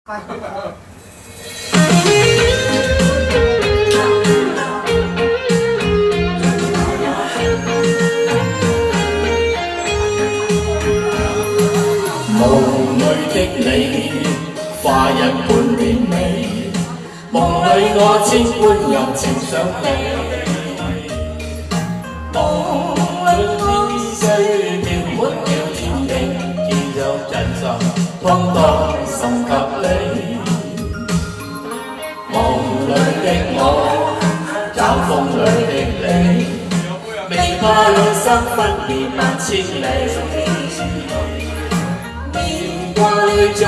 夢裏的你，花一般甜美，夢裏我千般柔情想你。夢裏天雖飄滿了天地，見有真心，通當心給你。夢裏的我，找風裏的你，未怕兩生分別萬千里。面掛裏總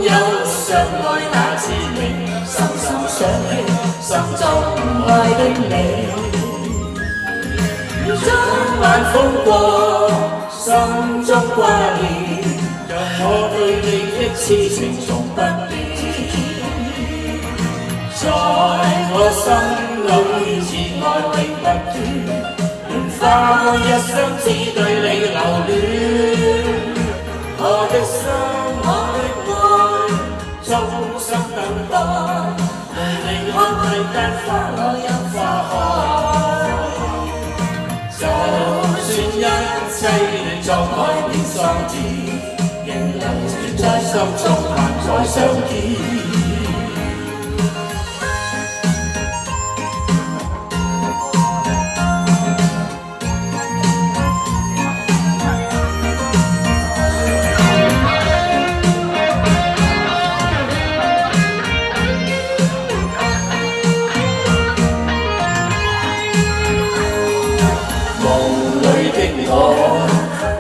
有相愛那滋味，深深想起心中愛的你。終晚風過，心中掛念，讓我對你的痴情從不變。在我心裏慈愛永不斷，願花開一生只對你留戀。我的心，我的愛，衷心等待，無離開世間花我有花開。就算一切葬愛變喪志，仍留存在心中，盼再相見。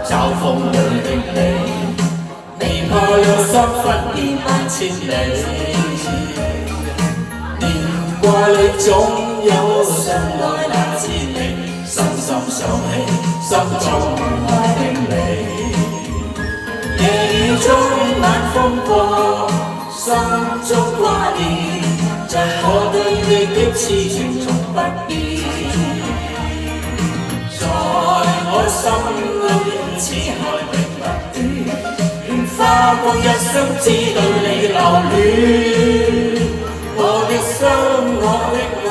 找風裏的你，未怕兩心分別萬千里。年掛裏總有相愛那滋味，深深想起心中愛的你。夜雨中晚風過，心中掛念，像我對你的痴情從不變。我心裏此愛永不斷，願花光一生只對你留戀。我的心，我的愛，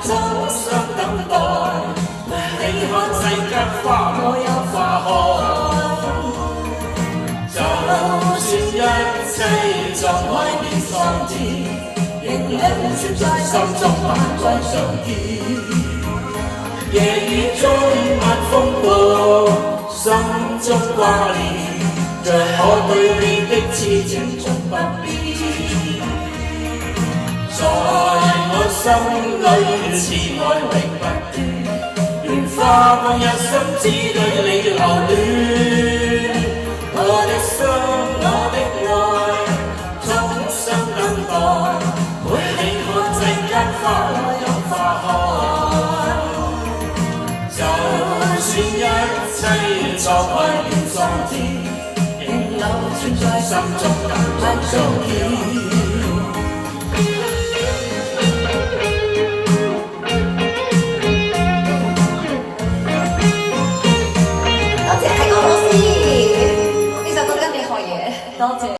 衷心等待，你看世間花我有花開。就算一切葬愛變喪志，仍留存在心中，盼再相見。夜雨中晚風過，心中掛念，像我對你的痴情從不變。在我心裏慈愛永不斷，願花光一生只對你留戀。我的心，我的愛，衷心等待，每你看世間花我有花開。就算一切葬愛變喪志，仍留存在心中，盼再相見。